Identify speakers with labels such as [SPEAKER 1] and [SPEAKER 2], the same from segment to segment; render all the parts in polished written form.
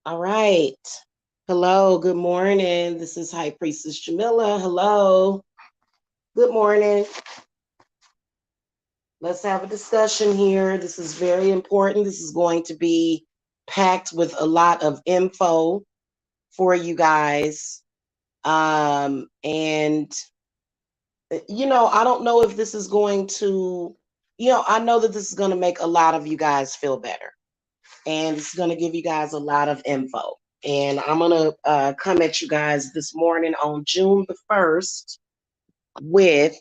[SPEAKER 1] All right. Hello, good morning. This is High Priestess Jamila. Hello. Good morning. Let's have a discussion here. This is very important. This is going to be packed with a lot of info for you guys. And I don't know if this is going to, I know that this is going to make a lot of you guys feel better. And it's going to give you guys a lot of info. And I'm going to come at you guys this morning on June the 1st with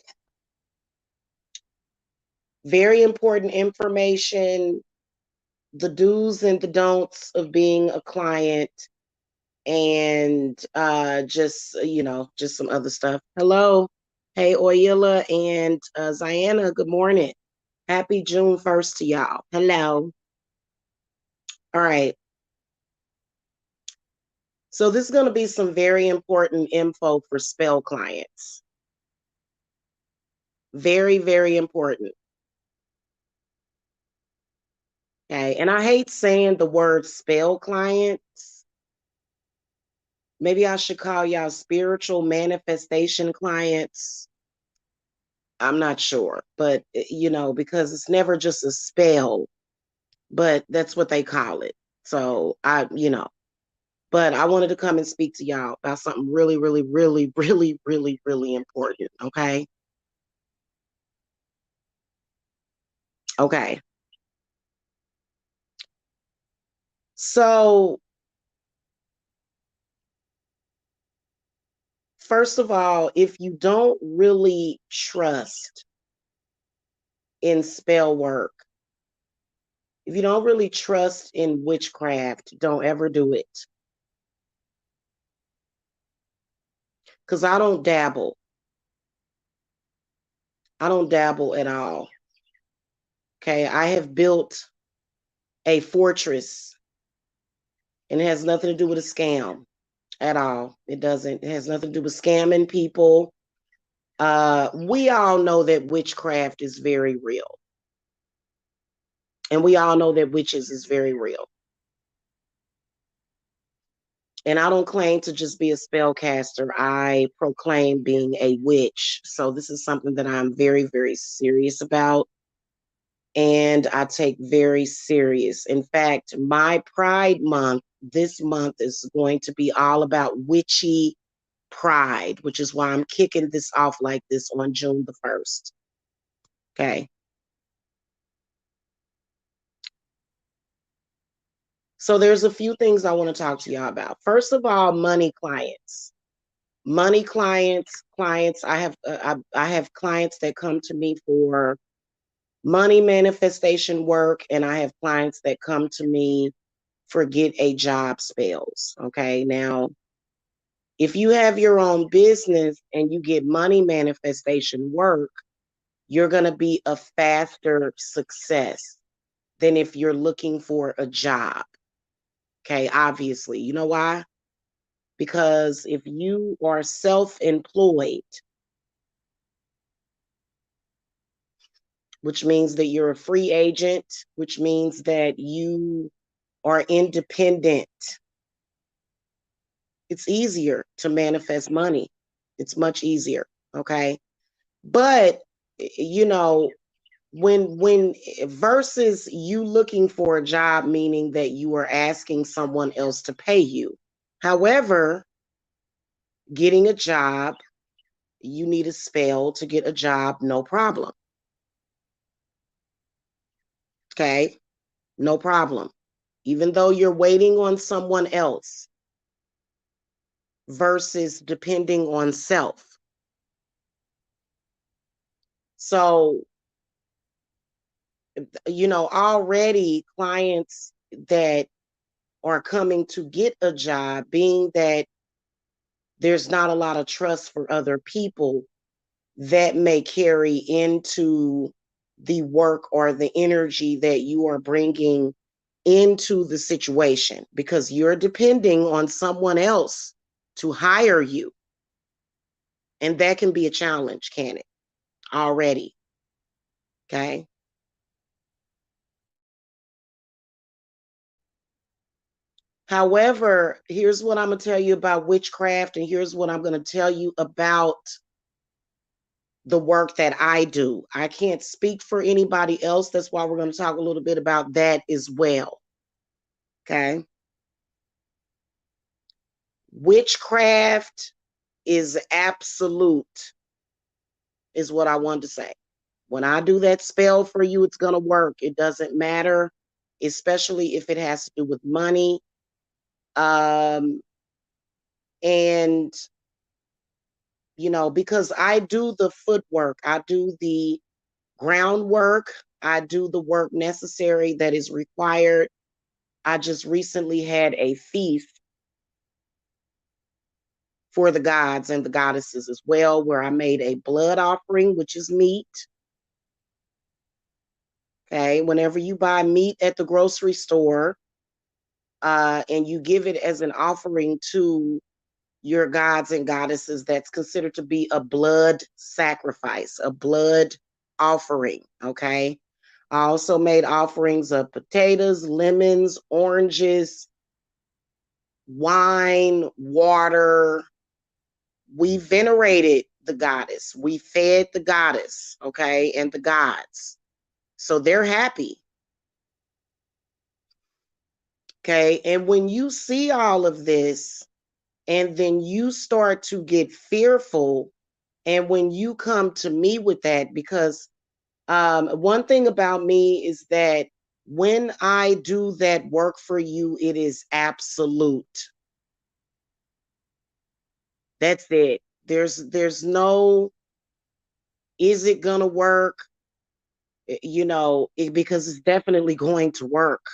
[SPEAKER 1] very important information, the do's and the don'ts of being a client, and just some other stuff. Hello. Hey, Oyila and Ziana, good morning. Happy June 1st to y'all. Hello. All right. So this is going to be some very important info for spell clients. Very, very important. Okay. And I hate saying the word spell clients. Maybe I should call y'all spiritual manifestation clients. I'm not sure, but because it's never just a spell, but that's what they call it. So but I wanted to come and speak to y'all about something really, really, really, really, really, really important. Okay. Okay. So, first of all, if you don't really trust in spell work, if you don't really trust in witchcraft, don't ever do it. Because I don't dabble. I don't dabble at all. Okay. I have built a fortress, and it has nothing to do with a scam at all. It doesn't. It has nothing to do with scamming people. We all know that witchcraft is very real. And we all know that witches is very real. And I don't claim to just be a spellcaster. I proclaim being a witch. So this is something that I'm very, very serious about. And I take very serious. In fact, my Pride Month this month is going to be all about witchy pride, which is why I'm kicking this off like this on June the 1st. Okay. So there's a few things I want to talk to y'all about. First of all, money clients. Money clients. I have clients that come to me for money manifestation work, and I have clients that come to me for get a job spells. Okay. Now, if you have your own business and you get money manifestation work, you're going to be a faster success than if you're looking for a job. Okay. Obviously, you know why? Because if you are self-employed, which means that you're a free agent, which means that you are independent, it's easier to manifest money. It's much easier. Okay. But, when versus you looking for a job, meaning that you are asking someone else to pay you. However, getting a job, you need a spell to get a job, no problem. Okay. No problem. Even though you're waiting on someone else versus depending on self. So, already clients that are coming to get a job, being that there's not a lot of trust for other people, that may carry into the work or the energy that you are bringing into the situation, because you're depending on someone else to hire you. And that can be a challenge, can it? Already. Okay. However, here's what I'm going to tell you about witchcraft, and here's what I'm going to tell you about the work that I do. I can't speak for anybody else. That's why we're going to talk a little bit about that as well. Okay. Witchcraft is absolute, is what I wanted to say. When I do that spell for you, it's going to work. It doesn't matter, especially if it has to do with money. And, you know, because I do the footwork, I do the groundwork, I do the work necessary that is required. I just recently had a feast for the gods and the goddesses as well, where I made a blood offering, which is meat. Okay, whenever you buy meat at the grocery store, and you give it as an offering to your gods and goddesses, that's considered to be a blood sacrifice, a blood offering. Okay. I also made offerings of potatoes, lemons, oranges, wine, water. We venerated the goddess. We fed the goddess, okay, and the gods. So they're happy. Okay. And when you see all of this, and then you start to get fearful, and when you come to me with that, because one thing about me is that when I do that work for you, it is absolute. That's it. There's no, is it gonna work? You know, because it's definitely going to work.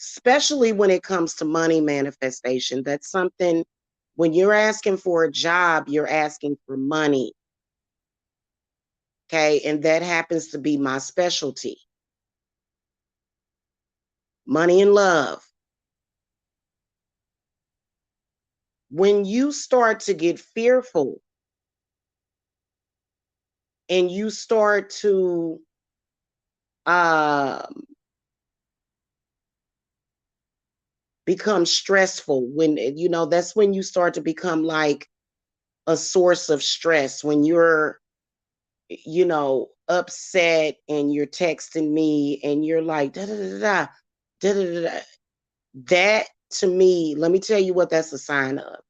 [SPEAKER 1] Especially when it comes to money manifestation. That's something, when you're asking for a job, you're asking for money. Okay. And that happens to be my specialty. Money and love. When you start to get fearful and you start to become stressful, when, you know, that's when you start to become like a source of stress. When you're, you know, upset and you're texting me and you're like, da da da da da da da. That, to me, let me tell you what that's a sign of.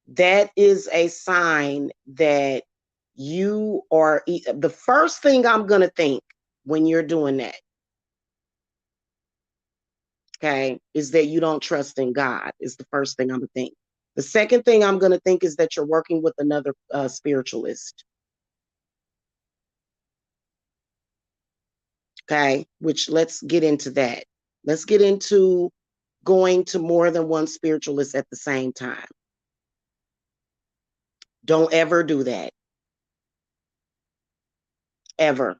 [SPEAKER 1] That is a sign that you are, the first thing I'm going to think when you're doing that, okay, is that you don't trust in God, is the first thing I'm going to think. The second thing I'm going to think is that you're working with another spiritualist. Okay, which, let's get into that. Let's get into going to more than one spiritualist at the same time. Don't ever do that. Ever.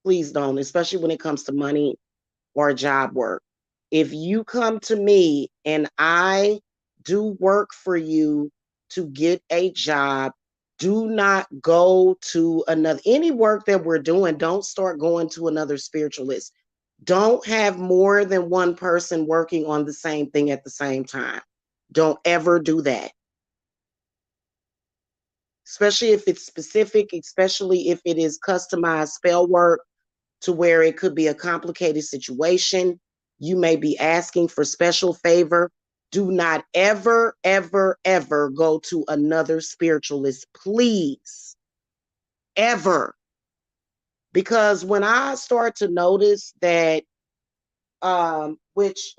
[SPEAKER 1] Please don't, especially when it comes to money or job work. If you come to me and I do work for you to get a job, do not go to another, any work that we're doing, don't start going to another spiritualist. Don't have more than one person working on the same thing at the same time. Don't ever do that. Especially if it's specific, especially if it is customized spell work to where it could be a complicated situation. You may be asking for special favor. Do not ever, ever, ever go to another spiritualist, please. Ever. Because when I start to notice that, which,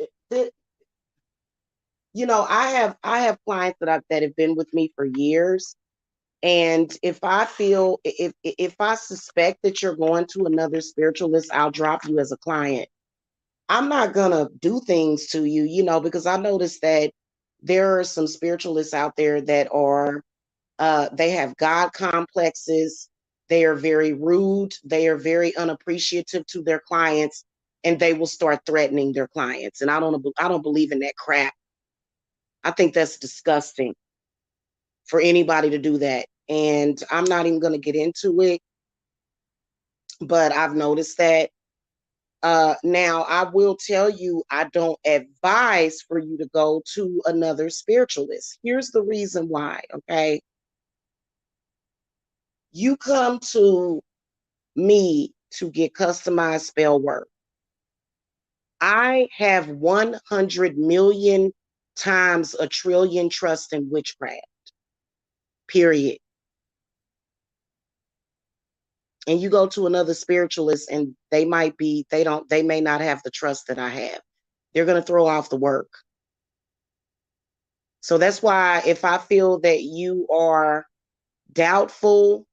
[SPEAKER 1] you know, I have clients that have been with me for years. And if I feel, if I suspect that you're going to another spiritualist, I'll drop you as a client. I'm not gonna do things to you, you know, because I noticed that there are some spiritualists out there that are, they have God complexes. They are very rude. They are very unappreciative to their clients, and they will start threatening their clients. And I don't believe in that crap. I think that's disgusting for anybody to do that. And I'm not even going to get into it. but I've noticed that. Now, I will tell you, I don't advise for you to go to another spiritualist. Here's the reason why, okay? You come to me to get customized spell work. I have 100 million times a trillion trust in witchcraft, period. And you go to another spiritualist and they may not have the trust that I have. They're going to throw off the work. So that's why if I feel that you are doubtful,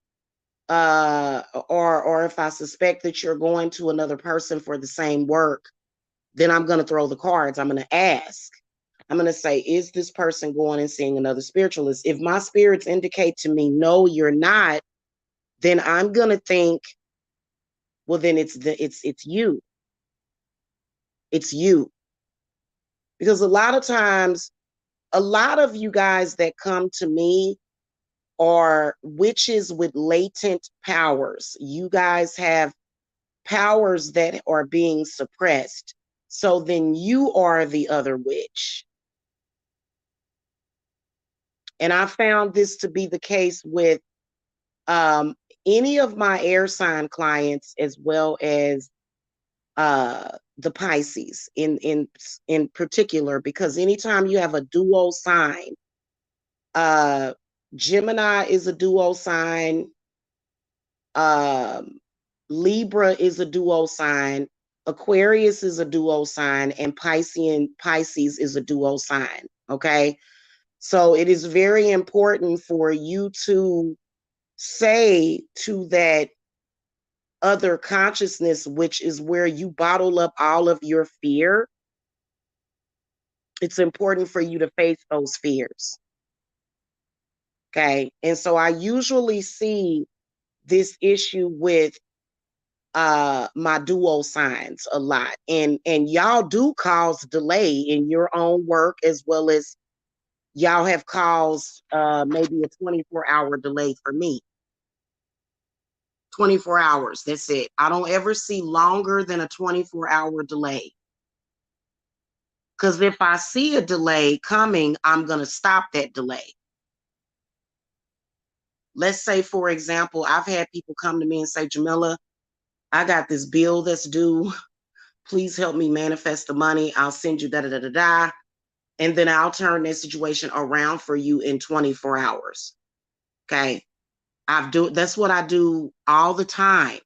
[SPEAKER 1] or if I suspect that you're going to another person for the same work, then I'm going to throw the cards. I'm going to ask. I'm going to say, is this person going and seeing another spiritualist? If my spirits indicate to me, no, you're not, then I'm going to think, well, then it's you. It's you. Because a lot of times, a lot of you guys that come to me are witches with latent powers. You guys have powers that are being suppressed. So then you are the other witch. And I found this to be the case with any of my air sign clients, as well as the Pisces in particular, because anytime you have a dual sign, Gemini is a dual sign, Libra is a dual sign, Aquarius is a dual sign, and Pisces is a dual sign. Okay. So it is very important for you to say to that other consciousness, which is where you bottle up all of your fear. It's important for you to face those fears. Okay. And so I usually see this issue with my duo signs a lot. And y'all do cause delay in your own work, as well as y'all have caused maybe a 24-hour delay for me. 24 hours, that's it. I don't ever see longer than a 24-hour delay. Because if I see a delay coming, I'm going to stop that delay. Let's say, for example, I've had people come to me and say, Jamila, I got this bill that's due. Please help me manifest the money. I'll send you da-da-da-da-da. And then I'll turn that situation around for you in 24 hours. Okay. That's what I do all the time.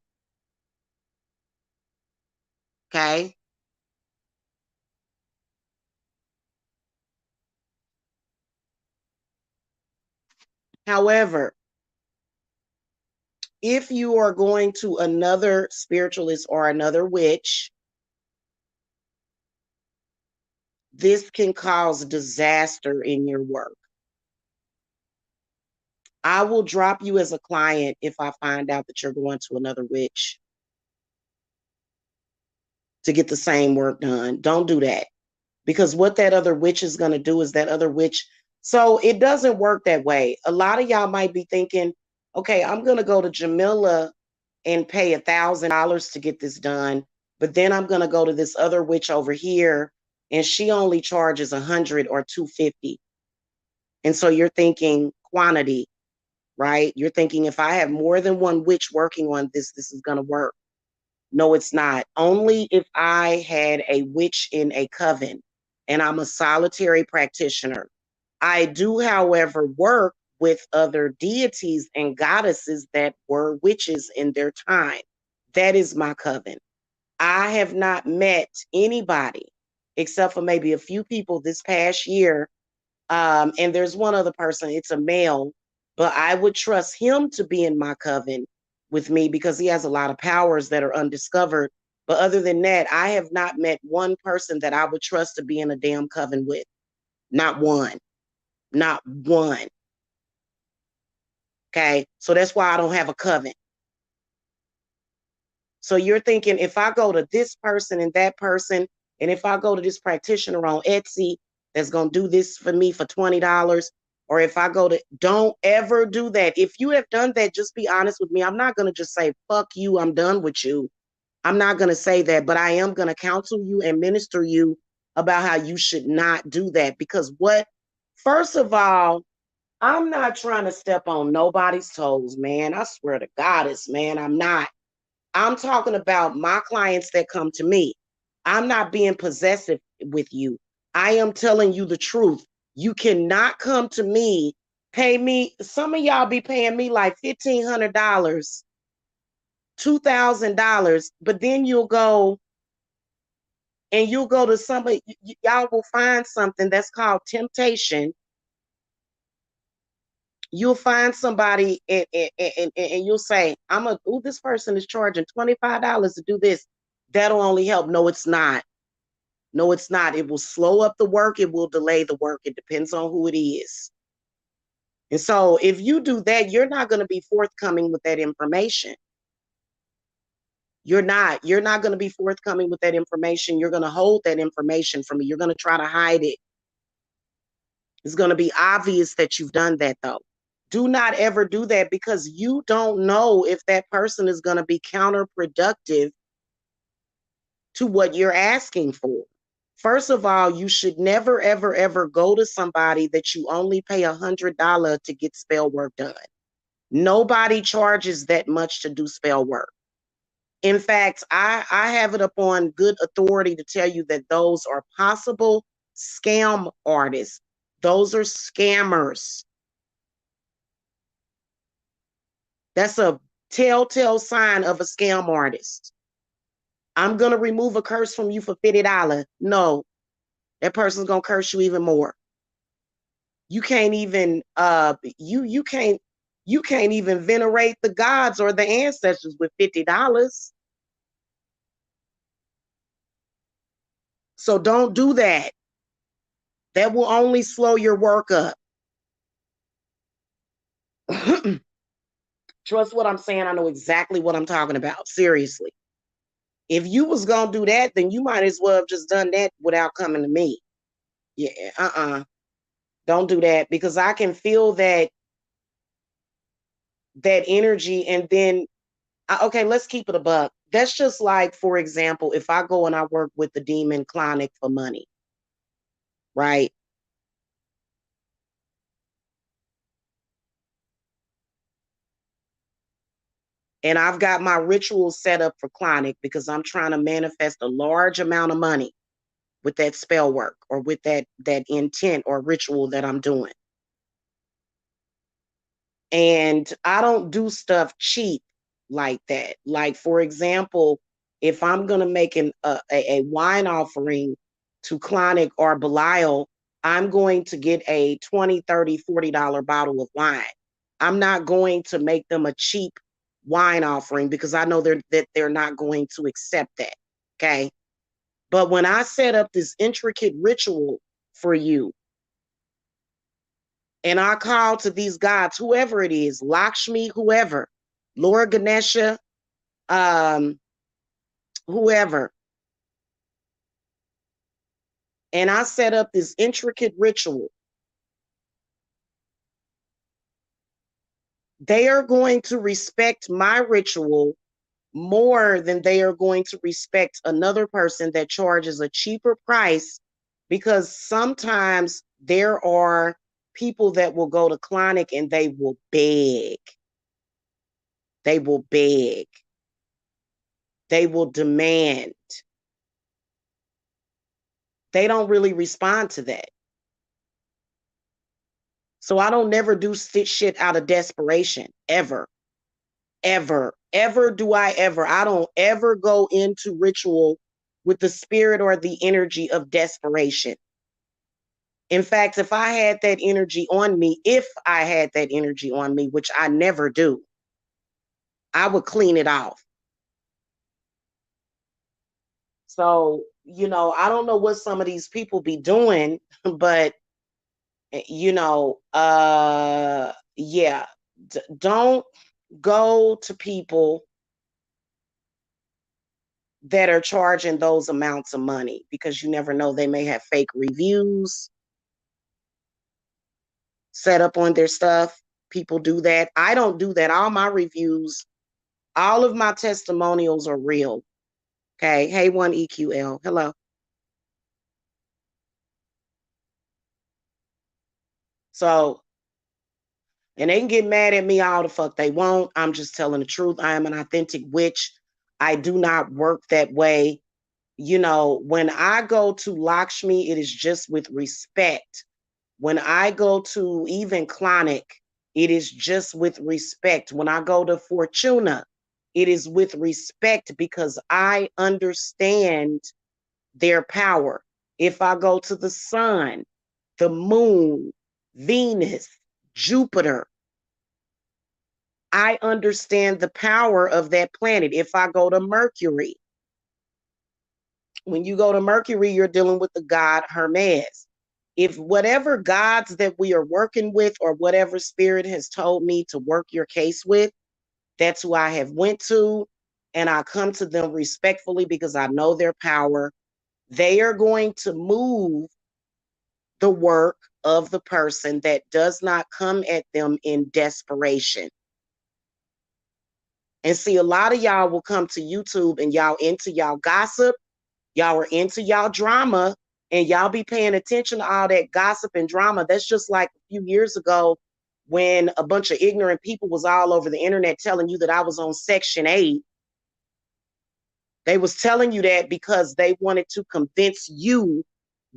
[SPEAKER 1] Okay. However, if you are going to another spiritualist or another witch, this can cause disaster in your work. I will drop you as a client if I find out that you're going to another witch to get the same work done. Don't do that. Because what that other witch is going to do is that other witch. So it doesn't work that way. A lot of y'all might be thinking, okay, I'm going to go to Jamila and pay $1,000 to get this done. But then I'm going to go to this other witch over here and she only charges 100 or 250. And so you're thinking quantity, right? You're thinking if I have more than one witch working on this, this is going to work. No, it's not. Only if I had a witch in a coven and I'm a solitary practitioner. I do, however, work with other deities and goddesses that were witches in their time. That is my coven. I have not met anybody except for maybe a few people this past year. And there's one other person, it's a male, but I would trust him to be in my coven with me because he has a lot of powers that are undiscovered. But other than that, I have not met one person that I would trust to be in a damn coven with. Not one. Not one. Okay. So that's why I don't have a coven. So you're thinking if I go to this person and that person, and if I go to this practitioner on Etsy that's going to do this for me for $20, or if I go to, don't ever do that. If you have done that, just be honest with me. I'm not going to just say, fuck you, I'm done with you. I'm not going to say that, but I am going to counsel you and minister you about how you should not do that. Because first of all, I'm not trying to step on nobody's toes, man. I swear to Goddess, man, I'm not. I'm talking about my clients that come to me. I'm not being possessive with you. I am telling you the truth. You cannot come to me, pay me. Some of y'all be paying me like $1,500, $2,000, but then you'll go to somebody, y'all will find something that's called temptation. You'll find somebody and you'll say, this person is charging $25 to do this. That'll only help. No, it's not. No, it's not. It will slow up the work. It will delay the work. It depends on who it is. And so if you do that, you're not going to be forthcoming with that information. You're not going to be forthcoming with that information. You're going to hold that information from me. You're going to try to hide it. It's going to be obvious that you've done that, though. Do not ever do that, because you don't know if that person is going to be counterproductive to what you're asking for. First of all, you should never, ever, ever go to somebody that you only pay $100 to get spell work done. Nobody charges that much to do spell work. In fact, I have it up on good authority to tell you that those are possible scam artists. Those are scammers. That's a telltale sign of a scam artist. I'm going to remove a curse from you for $50. No, that person's going to curse you even more. You can't even you can't even venerate the gods or the ancestors with $50. So don't do that. That will only slow your work up. Trust what I'm saying. I know exactly what I'm talking about. Seriously. If you was going to do that, then you might as well have just done that without coming to me. Yeah, don't do that, because I can feel that energy. And then, okay, let's keep it a buck. That's just like, for example, if I go and I work with the demon Clonic for money, right? And I've got my rituals set up for Clonic because I'm trying to manifest a large amount of money with that spell work or with that intent or ritual that I'm doing. And I don't do stuff cheap like that. Like, for example, if I'm going to make a wine offering to Clonic or Belial, I'm going to get a $20, $30, $40 bottle of wine. I'm not going to make them a cheap wine offering because I know they're not going to accept that. Okay. But when I set up this intricate ritual for you, and I call to these gods, whoever it is, Lakshmi, whoever, Lord Ganesha, whoever, and I set up this intricate ritual, they are going to respect my ritual more than they are going to respect another person that charges a cheaper price, because sometimes there are people that will go to Clonic and they will beg. They will beg. They will demand. They don't really respond to that. So I don't never do shit out of desperation, ever, ever, ever do I ever. I don't ever go into ritual with the spirit or the energy of desperation. In fact, if I had that energy on me, which I never do, I would clean it off. So, I don't know what some of these people be doing, but, yeah, don't go to people that are charging those amounts of money, because you never know, they may have fake reviews. set up on their stuff. People do that. I don't do that. All my reviews, all of my testimonials are real. Okay. Hey, 1EQL. Hello. So, and they can get mad at me all the fuck they want. I'm just telling the truth. I am an authentic witch. I do not work that way. You know, when I go to Lakshmi, it is just with respect. When I go to even Clonic, it is just with respect. When I go to Fortuna, it is with respect because I understand their power. If I go to the sun, the moon, Venus, Jupiter, I understand the power of that planet. If I go to Mercury, when you go to Mercury, you're dealing with the god Hermes. If whatever gods that we are working with or whatever spirit has told me to work your case with, that's who I have went to, and I come to them respectfully because I know their power. They are going to move the work of the person that does not come at them in desperation. And see, a lot of y'all will come to YouTube and y'all into y'all gossip, y'all are into y'all drama, and y'all be paying attention to all that gossip and drama. That's just like a few years ago when a bunch of ignorant people was all over the internet telling you that I was on Section 8. They was telling you that because they wanted to convince you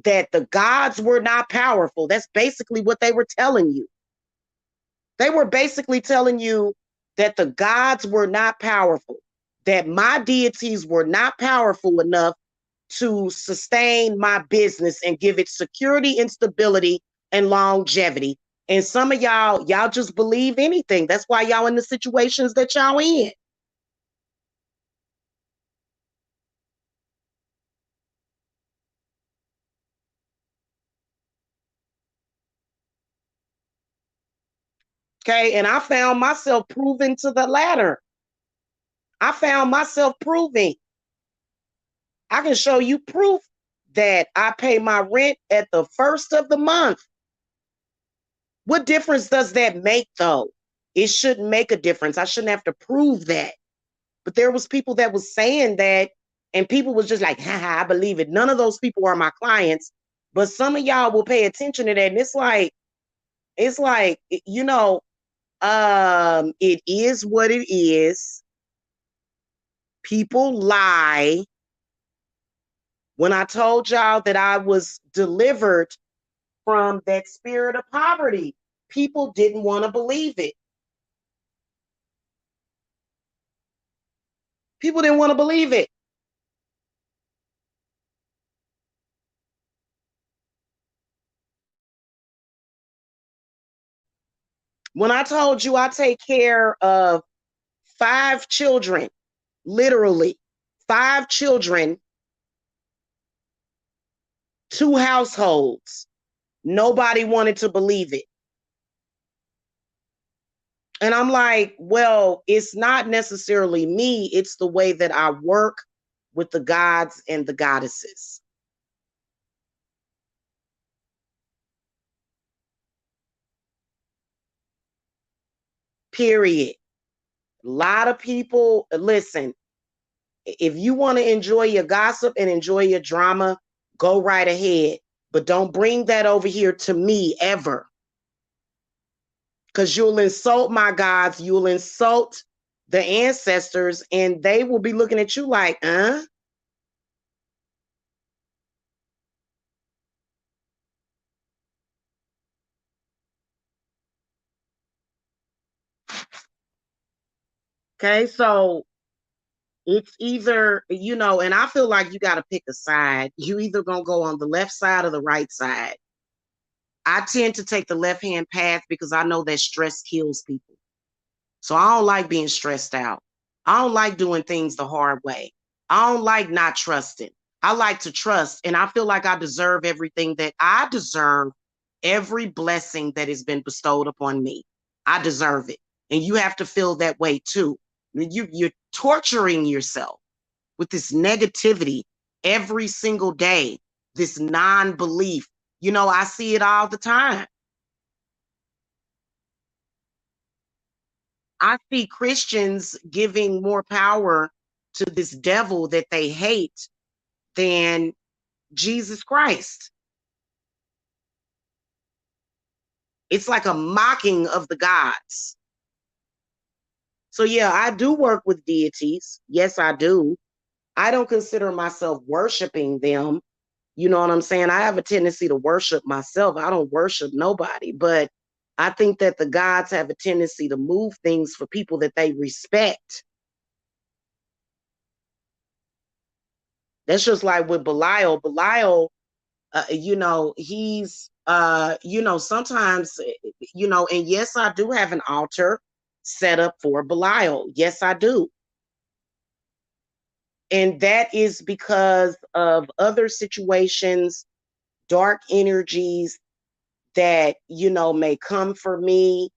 [SPEAKER 1] that the gods were not powerful. That's basically what they were telling you. They were basically telling you that the gods were not powerful, that my deities were not powerful enough to sustain my business and give it security and stability and longevity. And some of y'all just believe anything. That's why y'all in the situations that y'all in. Okay, and I found myself proving to the latter. I found myself proving. I can show you proof that I pay my rent at the first of the month. What difference does that make though? It shouldn't make a difference. I shouldn't have to prove that. But there was people that was saying that, and people was just like, haha, I believe it. None of those people are my clients. But some of y'all will pay attention to that. And it's like, you know, it is what it is. People lie. When I told y'all that I was delivered from that spirit of poverty, people didn't want to believe it. People didn't want to believe it. When I told you I take care of 5 children, literally 5 children, 2 households, nobody wanted to believe it. And I'm like, well, it's not necessarily me, it's the way that I work with the gods and the goddesses. Period. A lot of people, listen, if you want to enjoy your gossip and enjoy your drama, go right ahead. But don't bring that over here to me ever. Because you'll insult my gods, you'll insult the ancestors, and they will be looking at you like, Okay, so it's either, you know, and I feel like you got to pick a side. You either going to go on the left side or the right side. I tend to take the left hand path because I know that stress kills people. So I don't like being stressed out. I don't like doing things the hard way. I don't like not trusting. I like to trust, and I feel like I deserve everything that I deserve, every blessing that has been bestowed upon me. I deserve it. And you have to feel that way too. You're torturing yourself with this negativity every single day, this non belief. You know, I see it all the time. I see Christians giving more power to this devil that they hate than Jesus Christ. It's like a mocking of the gods. So yeah, I do work with deities. Yes, I do. I don't consider myself worshiping them. You know what I'm saying? I have a tendency to worship myself. I don't worship nobody, but I think that the gods have a tendency to move things for people that they respect. That's just like with Belial. Belial, he's, sometimes, and yes, I do have an altar set up for Belial. Yes, I do. And that is because of other situations, dark energies that, may come for me.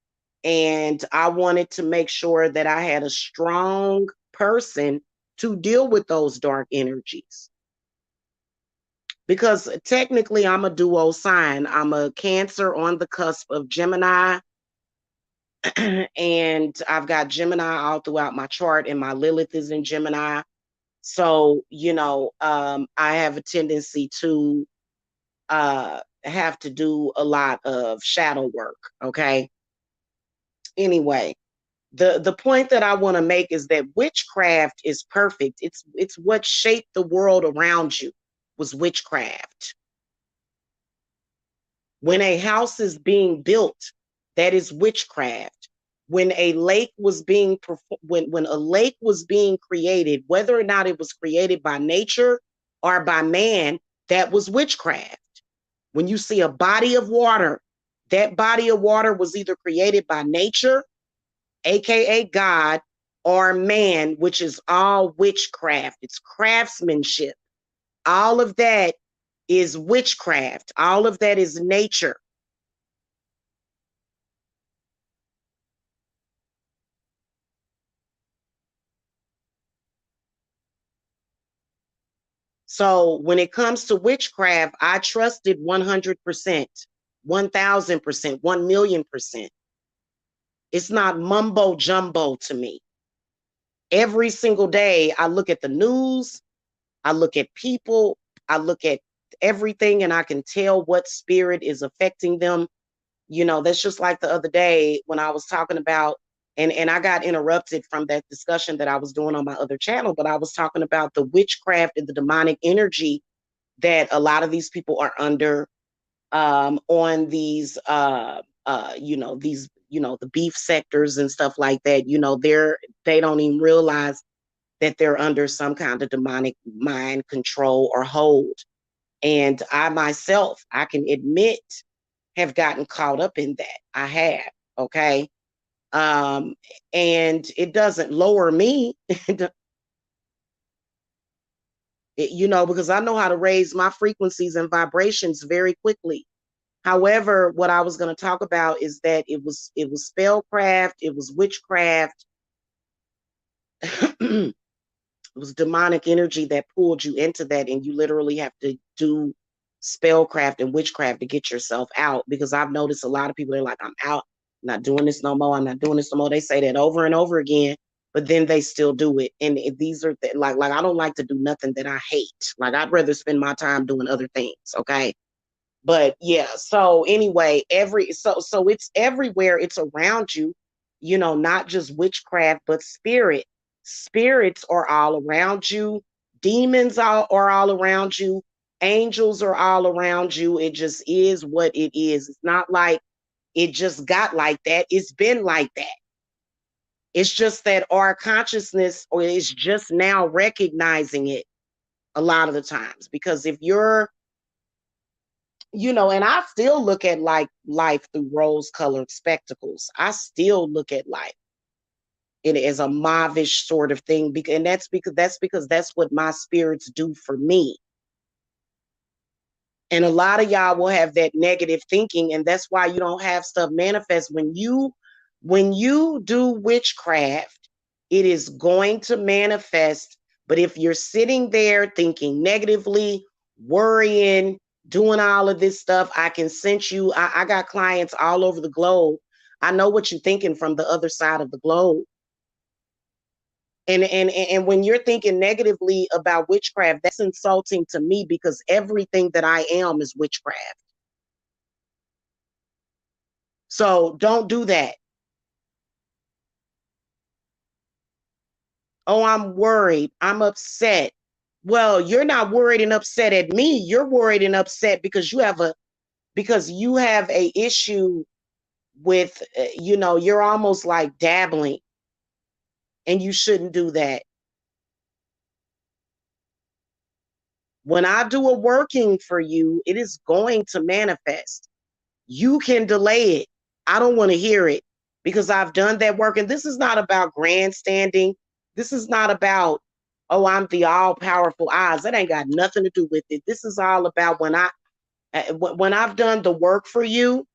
[SPEAKER 1] And I wanted to make sure that I had a strong person to deal with those dark energies. Because technically, I'm a duo sign. I'm a Cancer on the cusp of Gemini. And I've got Gemini all throughout my chart, and my Lilith is in Gemini. So, I have a tendency to have to do a lot of shadow work. Okay. Anyway, the point that I want to make is that witchcraft is perfect. It's what shaped the world around you was witchcraft. When a house is being built, that is witchcraft. When a lake was being when a lake was being created, whether or not it was created by nature or by man, that was witchcraft. When you see a body of water, that body of water was either created by nature, aka God, or man, which is all witchcraft. It's craftsmanship. All of that is witchcraft. All of that is nature. So when it comes to witchcraft, I trust it 100%, 1,000%, 1,000,000%. It's not mumbo jumbo to me. Every single day, I look at the news, I look at people, I look at everything, and I can tell what spirit is affecting them. That's just like the other day when I was talking about, and I got interrupted from that discussion that I was doing on my other channel, but I was talking about the witchcraft and the demonic energy that a lot of these people are under, on these the beef sectors and stuff like that. They don't even realize that they're under some kind of demonic mind control or hold. And I myself, I can admit, have gotten caught up in that. I have. Okay. And it doesn't lower me, because I know how to raise my frequencies and vibrations very quickly. However, what I was going to talk about is that it was spellcraft, it was witchcraft, it was demonic energy that pulled you into that, and you literally have to do spellcraft and witchcraft to get yourself out. Because I've noticed a lot of people, they're like, I'm out, I'm not doing this no more, I'm not doing this no more. They say that over and over again, but then they still do it. And these are like I don't like to do nothing that I hate. Like, I'd rather spend my time doing other things. Okay. But yeah, so anyway, so it's everywhere, it's around you, not just witchcraft, but spirits are all around you, demons are all around you, angels are all around you. It just is what it is. It's not like it just got like that. It's been like that. It's just that our consciousness or is just now recognizing it a lot of the times. Because if you're, and I still look at like life through rose-colored spectacles. I still look at life it as a mauvish sort of thing, and that's because that's what my spirits do for me. And a lot of y'all will have that negative thinking, and that's why you don't have stuff manifest. When you do witchcraft, it is going to manifest. But if you're sitting there thinking negatively, worrying, doing all of this stuff, I can sense you. I got clients all over the globe. I know what you're thinking from the other side of the globe. And when you're thinking negatively about witchcraft, that's insulting to me because everything that I am is witchcraft. So don't do that. Oh, I'm worried. I'm upset. Well, you're not worried and upset at me. You're worried and upset because you have a issue with you're almost like dabbling, and you shouldn't do that. When I do a working for you, it is going to manifest. You can delay it. I don't want to hear it because I've done that work. And this is not about grandstanding. This is not about, oh, I'm the all powerful eyes. That ain't got nothing to do with it. This is all about when I've done the work for you,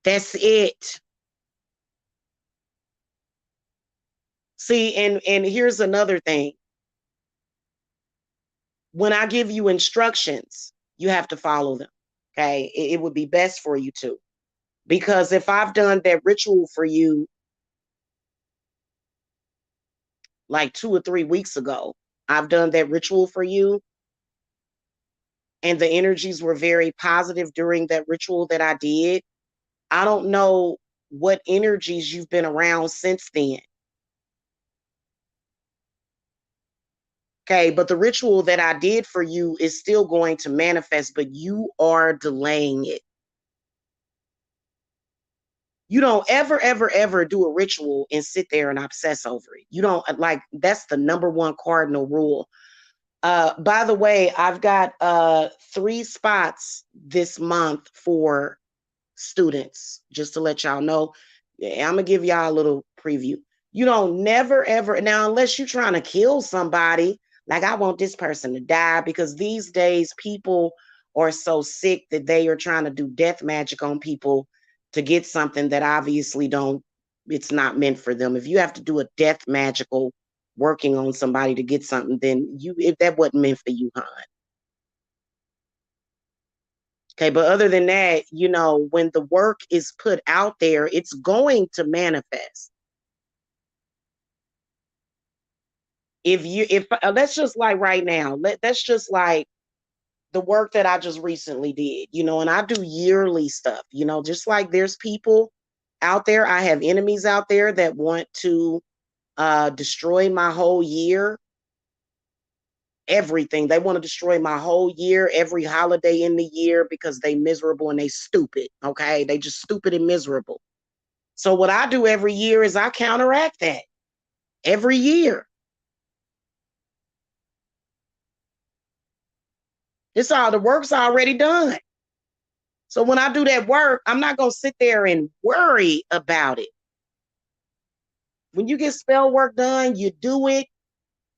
[SPEAKER 1] that's it. See, and here's another thing. When I give you instructions, you have to follow them. Okay. It would be best for you to. Because if I've done that ritual for you like 2 or 3 weeks ago, I've done that ritual for you, and the energies were very positive during that ritual that I did. I don't know what energies you've been around since then. Okay, but the ritual that I did for you is still going to manifest, but you are delaying it. You don't ever, ever, ever do a ritual and sit there and obsess over it. You don't like that's the number one cardinal rule. By the way, I've got 3 spots this month for students, just to let y'all know. I'm gonna give y'all a little preview. You don't never ever now, unless you're trying to kill somebody, like I want this person to die, because these days people are so sick that they are trying to do death magic on people to get something that obviously don't, it's not meant for them. If you have to do a death magical working on somebody to get something, then if that wasn't meant for you, hon. Okay, but other than that, when the work is put out there, it's going to manifest. If let's just like right now, that's just like the work that I just recently did, and I do yearly stuff, just like there's people out there, I have enemies out there that want to destroy my whole year, everything. They want to destroy my whole year, every holiday in the year, because they miserable and they stupid. Okay. They just stupid and miserable. So what I do every year is I counteract that every year. It's all the work's already done. So when I do that work, I'm not going to sit there and worry about it. When you get spell work done, you do it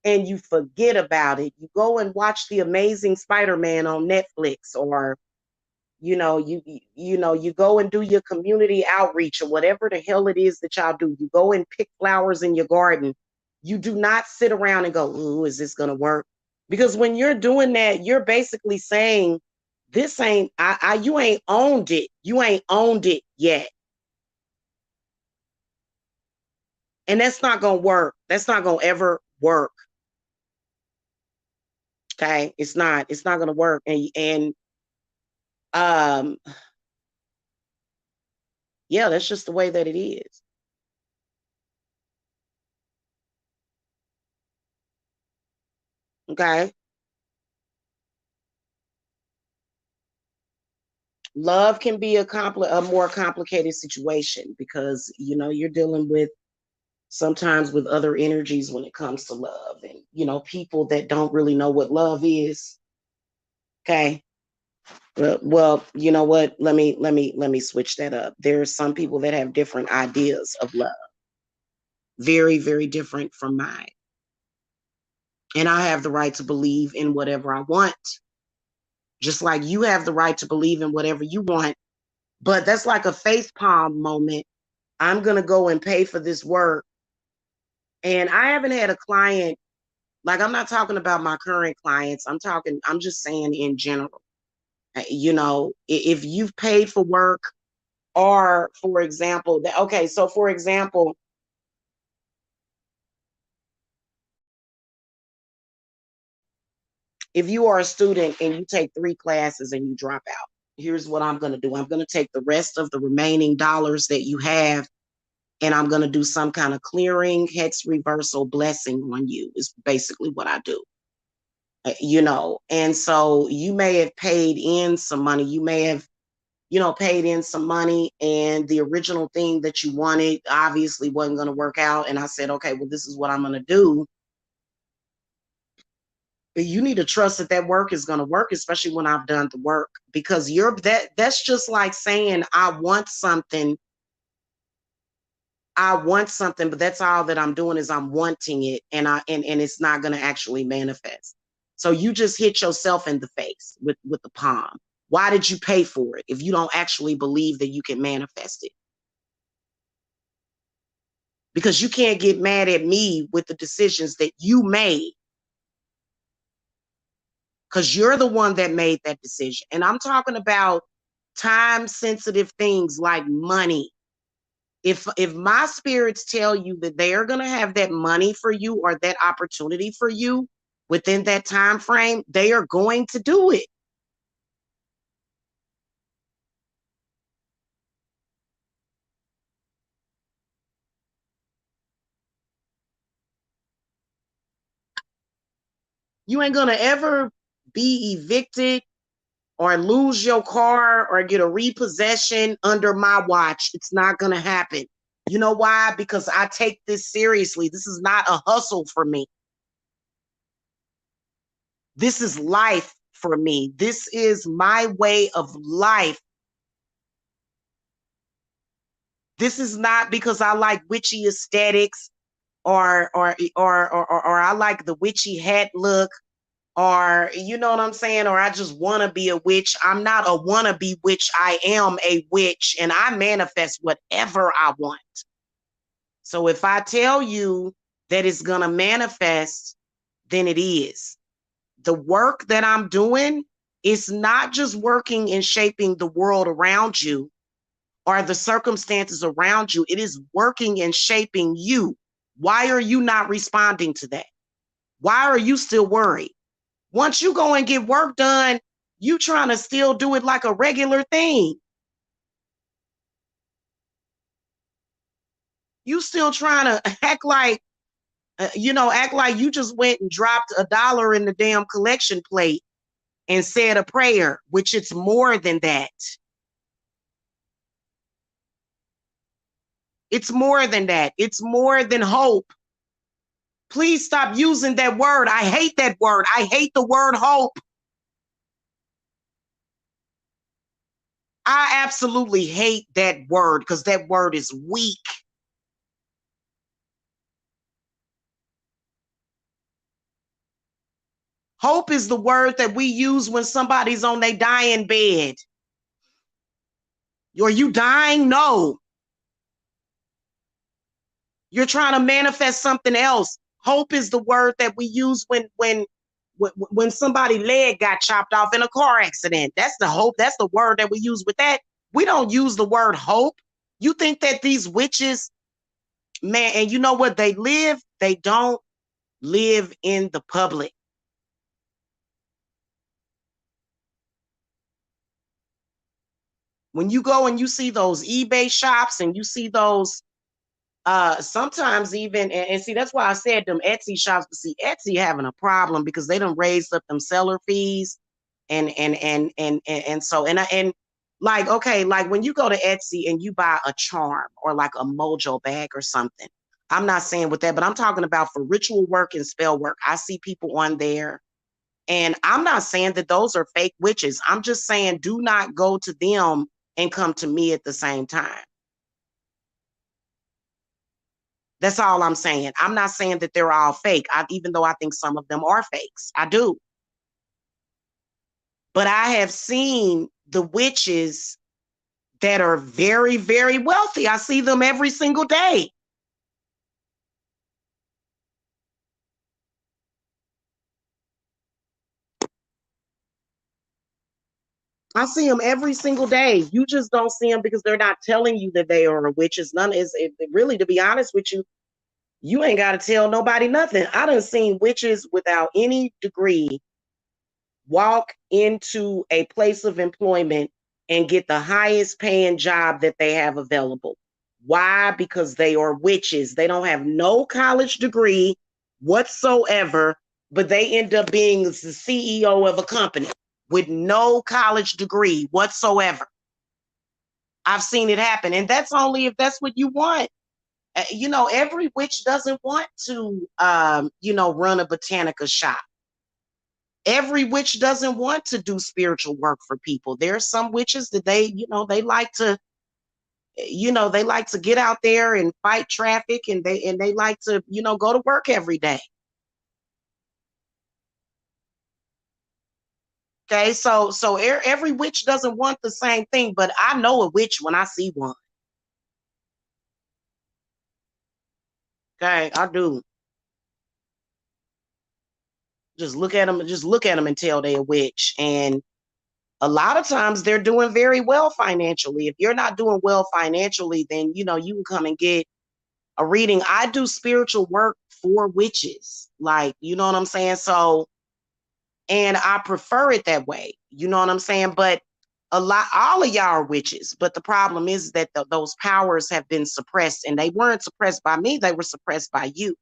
[SPEAKER 1] and you forget about it. You go and watch The Amazing Spider-Man on Netflix, or you go and do your community outreach or whatever the hell it is that y'all do. You go and pick flowers in your garden. You do not sit around and go, "Ooh, is this going to work?" Because when you're doing that, you're basically saying, this ain't, you ain't owned it. You ain't owned it yet. And that's not going to work. That's not going to ever work. Okay. It's not going to work. Um, yeah, that's just the way that it is. Okay. Love can be a more complicated situation because, you're dealing with sometimes with other energies when it comes to love, and, people that don't really know what love is. Okay. Well, you know what? Let me switch that up. There are some people that have different ideas of love, very, very different from mine. And I have the right to believe in whatever I want, just like you have the right to believe in whatever you want. But that's like a face palm moment. I'm going to go and pay for this work. And I haven't had a client, like, I'm not talking about my current clients. I'm just saying in general. If you've paid for work Or for example, okay, so for example, if you are a student and you take 3 classes and you drop out, here's what I'm going to do. I'm going to take the rest of the remaining dollars that you have, and I'm going to do some kind of clearing, hex reversal blessing on you, is basically what I do. And so you may have paid in some money. You may have, paid in some money, and the original thing that you wanted obviously wasn't going to work out. And I said, okay, well, this is what I'm going to do. But you need to trust that that work is going to work, especially when I've done the work, because that's just like saying, I want something, but that's all that I'm doing is I'm wanting it, and it's not going to actually manifest. So you just hit yourself in the face with the palm. Why did you pay for it if you don't actually believe that you can manifest it? Because you can't get mad at me with the decisions that you made, because you're the one that made that decision. And I'm talking about time sensitive things like money. If my spirits tell you that they are going to have that money for you or that opportunity for you within that time frame, they are going to do it. You ain't going to ever be evicted or lose your car or get a repossession under my watch. It's not going to happen. You know why? Because I take this seriously. This is not a hustle for me. This is life for me. This is my way of life. This is not because I like witchy aesthetics or I like the witchy hat look, or you know what I'm saying, or I just want to be a witch. I'm not a wannabe witch. I am a witch, and I manifest whatever I want. So if I tell you that it's going to manifest, then it is. The work that I'm doing is not just working and shaping the world around you or the circumstances around you. It is working and shaping you. Why are you not responding to that? Why are you still worried? Once you go and get work done, you trying to still do it like a regular thing. You still trying to act like, act like you just went and dropped $1 in the damn collection plate and said a prayer, which it's more than that. It's more than that. It's more than hope. Please stop using that word. I hate that word. I hate the word hope. I absolutely hate that word because that word is weak. Hope is the word that we use when somebody's on their dying bed. Are you dying? No. You're trying to manifest something else. Hope is the word that we use when somebody's leg got chopped off in a car accident. That's the hope. That's the word that we use with that. We don't use the word hope. You think that these witches, man, and you know what? They don't live in the public. When you go and you see those eBay shops and you see those sometimes even and see, that's why I said them Etsy shops, but see Etsy having a problem because they done raised up them seller fees and so and like, okay, like when you go to Etsy and you buy a charm or like a mojo bag or something, I'm not saying with that, but I'm talking about for ritual work and spell work. I see people on there, and I'm not saying that those are fake witches. I'm just saying do not go to them and come to me at the same time. That's all I'm saying. I'm not saying that they're all fake, even though I think some of them are fakes. I do. But I have seen the witches that are very, very wealthy. I see them every single day. I see them every single day. You just don't see them because they're not telling you that they are witches. None is it, really, to be honest with you, you ain't got to tell nobody nothing. I done seen witches without any degree walk into a place of employment and get the highest paying job that they have available. Why? Because they are witches. They don't have no college degree whatsoever, but they end up being the CEO of a company with no college degree whatsoever. I've seen it happen. And that's only if that's what you want. Every witch doesn't want to, run a botanica shop. Every witch doesn't want to do spiritual work for people. There are some witches that they like to get out there and fight traffic, and they like to, go to work every day. Okay, so every witch doesn't want the same thing, but I know a witch when I see one. Okay, I do. Just look at them and tell they're a witch. And a lot of times they're doing very well financially. If you're not doing well financially, then you can come and get a reading. I do spiritual work for witches, like, you know what I'm saying? So, and I prefer it that way, you know what I'm saying? But all of y'all are witches, but the problem is that those powers have been suppressed, and they weren't suppressed by me, they were suppressed by you.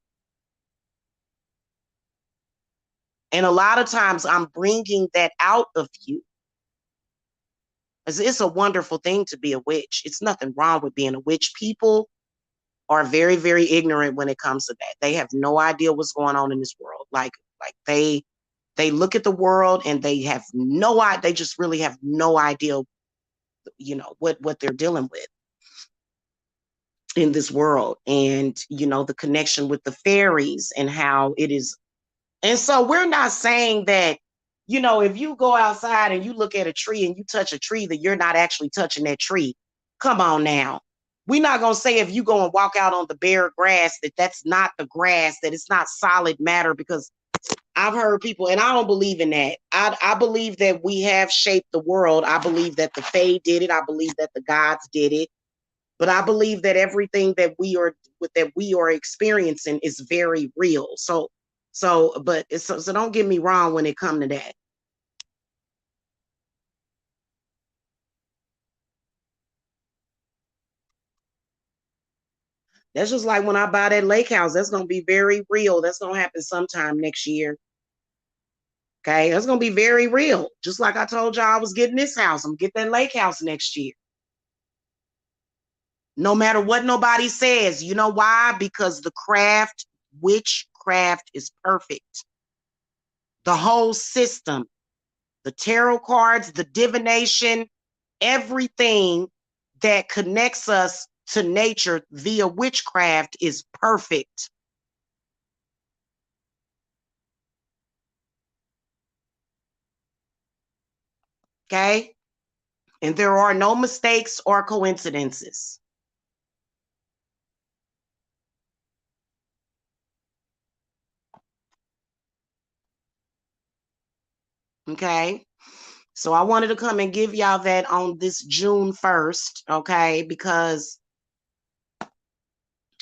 [SPEAKER 1] And a lot of times I'm bringing that out of you. It's a wonderful thing to be a witch. It's nothing wrong with being a witch. People are very, very ignorant when it comes to that. They have no idea what's going on in this world. Like they look at the world and they have no idea. They just really have no idea, what they're dealing with in this world. And, the connection with the fairies and how it is. And so we're not saying that, if you go outside and you look at a tree and you touch a tree, that you're not actually touching that tree. Come on now. We're not going to say if you go and walk out on the bare grass that that's not the grass, that it's not solid matter, because I've heard people, and I don't believe in that. I believe that we have shaped the world. I believe that the Fae did it. I believe that the gods did it. But I believe that everything that we are experiencing is very real. So don't get me wrong when it comes to that. That's just like when I buy that lake house. That's gonna be very real. That's gonna happen sometime next year. Okay, that's gonna be very real. Just like I told y'all, I was getting this house. I'm gonna get that lake house next year. No matter what nobody says. You know why? Because the witchcraft is perfect. The whole system, the tarot cards, the divination, everything that connects us to nature via witchcraft is perfect. Okay? And there are no mistakes or coincidences. Okay? So I wanted to come and give y'all that on this June 1st, okay? Because,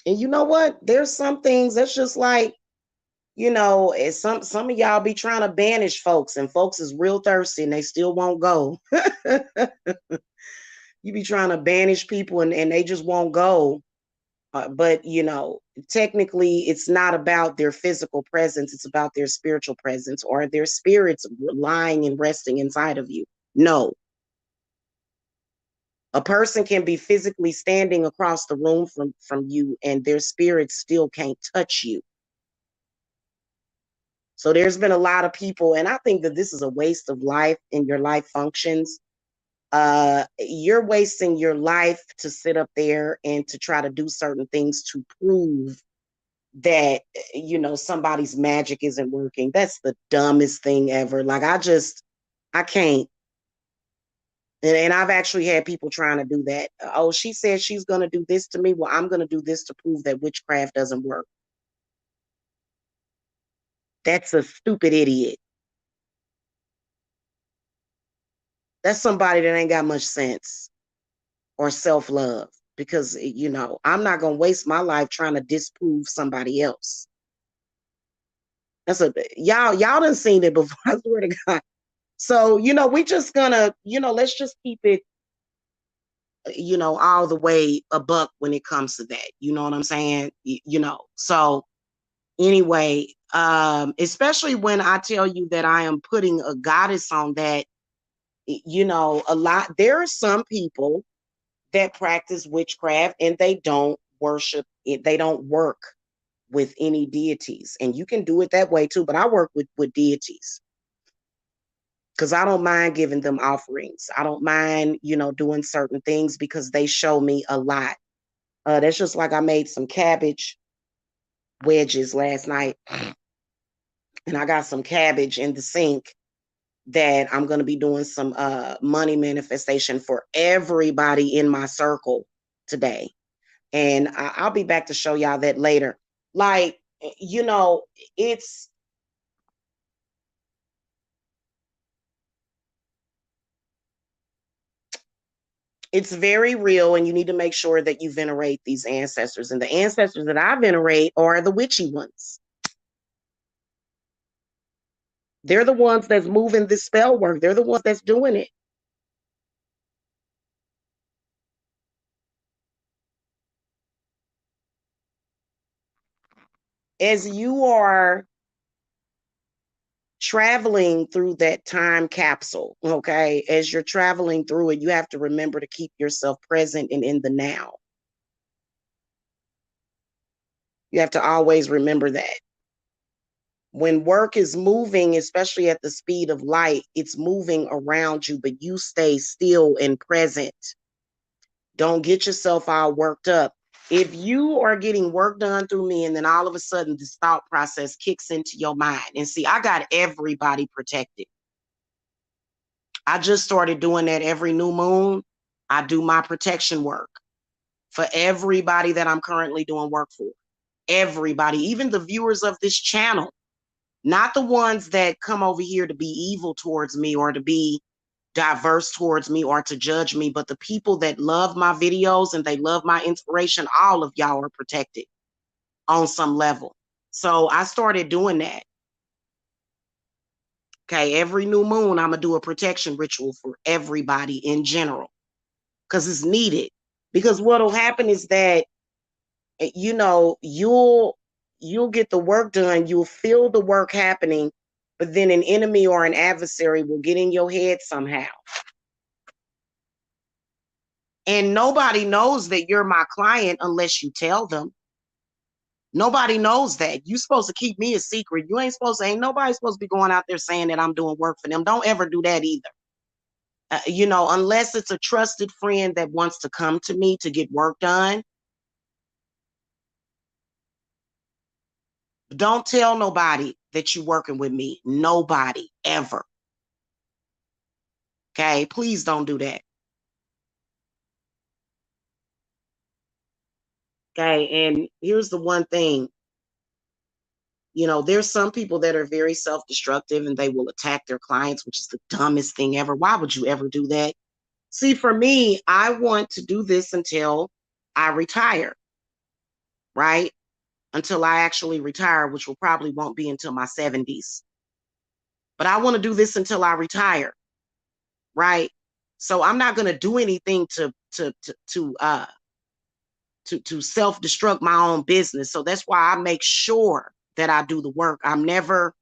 [SPEAKER 1] and you know what? There's some things that's just like, some of y'all be trying to banish folks, and folks is real thirsty and they still won't go. You be trying to banish people and they just won't go. But technically it's not about their physical presence, it's about their spiritual presence or their spirits lying and resting inside of you. No, a person can be physically standing across the room from you and their spirit still can't touch you. So there's been a lot of people, and I think that this is a waste of life in your life functions. You're wasting your life to sit up there and to try to do certain things to prove that somebody's magic isn't working. That's the dumbest thing ever. Like, I can't. And I've actually had people trying to do that. Oh, she said she's going to do this to me. Well, I'm going to do this to prove that witchcraft doesn't work. That's a stupid idiot. That's somebody that ain't got much sense or self-love, because I'm not gonna waste my life trying to disprove somebody else. That's a y'all done seen it before. I swear to God. So, we just gonna, let's just keep it, all the way a buck when it comes to that. You know what I'm saying? So anyway, especially when I tell you that I am putting a goddess on that, there are some people that practice witchcraft and they don't worship it, they don't work with any deities. And you can do it that way too, but I work with deities because I don't mind giving them offerings. I don't mind, doing certain things because they show me a lot. That's just like I made some cabbage wedges last night, and I got some cabbage in the sink that I'm going to be doing some money manifestation for everybody in my circle today. And I'll be back to show y'all that later. Like, it's very real, and you need to make sure that you venerate these ancestors. And the ancestors that I venerate are the witchy ones. They're the ones that's moving this spell work. They're the ones that's doing it. As you are traveling through that time capsule, okay, as you're traveling through it, you have to remember to keep yourself present and in the now. You have to always remember that. When work is moving, especially at the speed of light, it's moving around you, but you stay still and present. Don't get yourself all worked up. If you are getting work done through me and then all of a sudden this thought process kicks into your mind, and see, I got everybody protected. I just started doing that every new moon. I do my protection work for everybody that I'm currently doing work for. Everybody, even the viewers of this channel, not the ones that come over here to be evil towards me or to be diverse towards me or to judge me, but the people that love my videos and they love my inspiration, all of y'all are protected on some level. So I started doing that. Okay, every new moon, I'm going to do a protection ritual for everybody in general because it's needed. Because what'll happen is that, you'll get the work done, you'll feel the work happening, but then an enemy or an adversary will get in your head somehow. And nobody knows that you're my client unless you tell them. Nobody knows that. You're supposed to keep me a secret. Ain't nobody supposed to be going out there saying that I'm doing work for them. Don't ever do that either. Unless it's a trusted friend that wants to come to me to get work done. Don't tell nobody that you're working with me. Nobody, ever. Okay? Please don't do that. Okay? And here's the one thing. There's some people that are very self-destructive and they will attack their clients, which is the dumbest thing ever. Why would you ever do that? See, for me, I want to do this until I retire, right? Until I actually retire, which will probably won't be until my 70s. But I want to do this until I retire, right? So I'm not going to do anything to self-destruct my own business. So that's why I make sure that I do the work. I'm never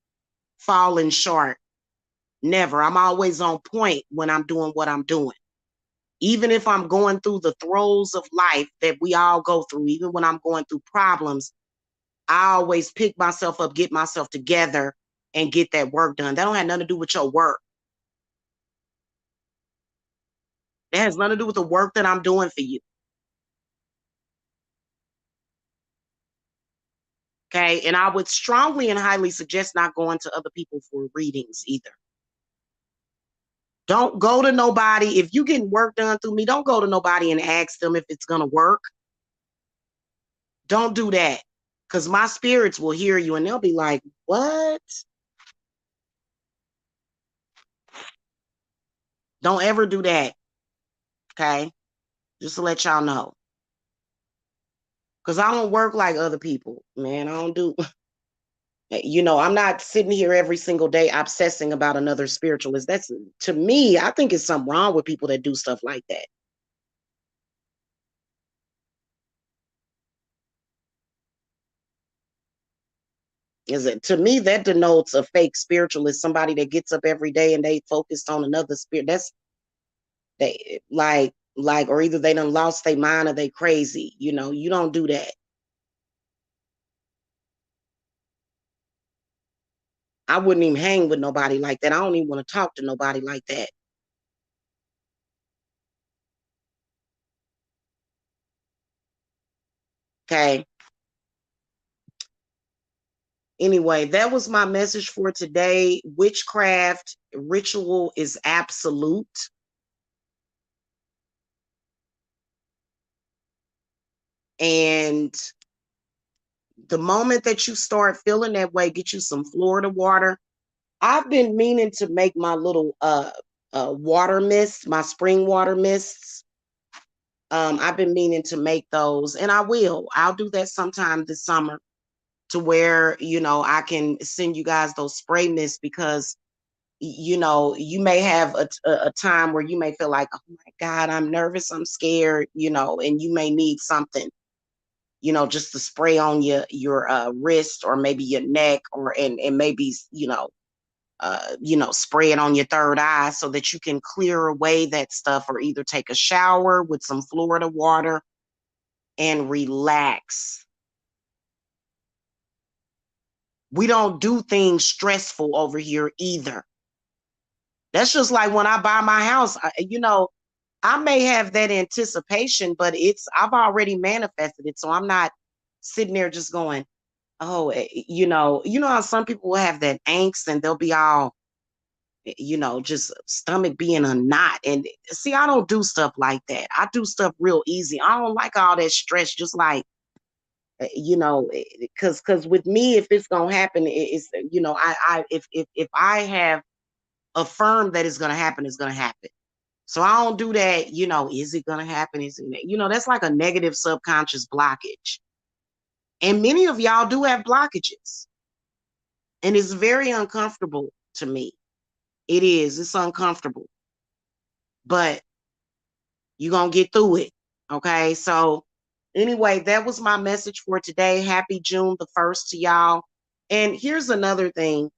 [SPEAKER 1] falling short. Never. I'm always on point when I'm doing what I'm doing. Even if I'm going through the throes of life that we all go through, even when I'm going through problems, I always pick myself up, get myself together, and get that work done. That don't have nothing to do with your work. That has nothing to do with the work that I'm doing for you. Okay. And I would strongly and highly suggest not going to other people for readings either. Don't go to nobody. If you're getting work done through me, don't go to nobody and ask them if it's going to work. Don't do that. Because my spirits will hear you and they'll be like, what? Don't ever do that. Okay. Just to let y'all know. Because I don't work like other people, man. I don't do, I'm not sitting here every single day obsessing about another spiritualist. That's, to me, I think it's something wrong with people that do stuff like that. Is it, to me, that denotes a fake spiritualist, somebody that gets up every day and they focused on another spirit. That's, they like, or either they done lost their mind or they crazy. You don't do that. I wouldn't even hang with nobody like that. I don't even want to talk to nobody like that. Okay. Anyway, that was my message for today. Witchcraft ritual is absolute. And the moment that you start feeling that way, get you some Florida water. I've been meaning to make my little water mist, my spring water mists. I've been meaning to make those, and I will. I'll do that sometime this summer to where, I can send you guys those spray mists because, you may have a time where you may feel like, oh my God, I'm nervous, I'm scared, and you may need something, just to spray on your wrist or maybe your neck and maybe, spray it on your third eye so that you can clear away that stuff or either take a shower with some Florida water and relax. We don't do things stressful over here either. That's just like when I buy my house, I may have that anticipation, but I've already manifested it. So I'm not sitting there just going, oh, how some people will have that angst and they'll be all, just stomach being a knot. And see, I don't do stuff like that. I do stuff real easy. I don't like all that stress, just like, because with me, if it's gonna happen, it's, if I have affirmed that it's gonna happen, it's gonna happen. So I don't do that, is it gonna happen? Is it, that's like a negative subconscious blockage. And many of y'all do have blockages. And it's very uncomfortable to me. It's uncomfortable. But you're gonna get through it. Okay. So anyway, that was my message for today. Happy June the 1st to y'all. And here's another thing.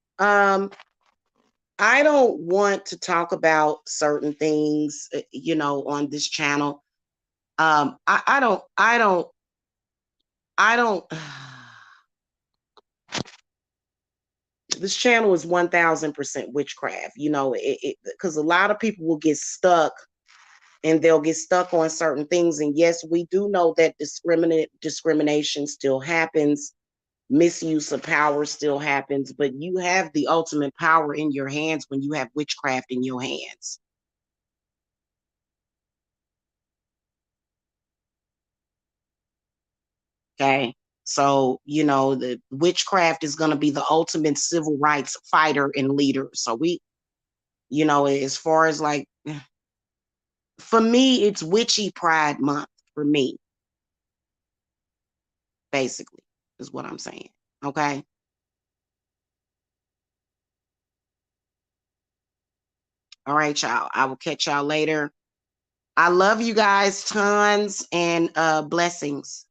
[SPEAKER 1] I don't want to talk about certain things, on this channel. I don't this channel is 1000% witchcraft, because a lot of people will get stuck and they'll get stuck on certain things. And yes, we do know that discrimination still happens, misuse of power still happens, but you have the ultimate power in your hands when you have witchcraft in your hands. Okay. So, the witchcraft is going to be the ultimate civil rights fighter and leader. So as far as like, for me, it's Witchy Pride Month for me, basically, is what I'm saying. Okay. All right, y'all. I will catch y'all later. I love you guys tons and blessings.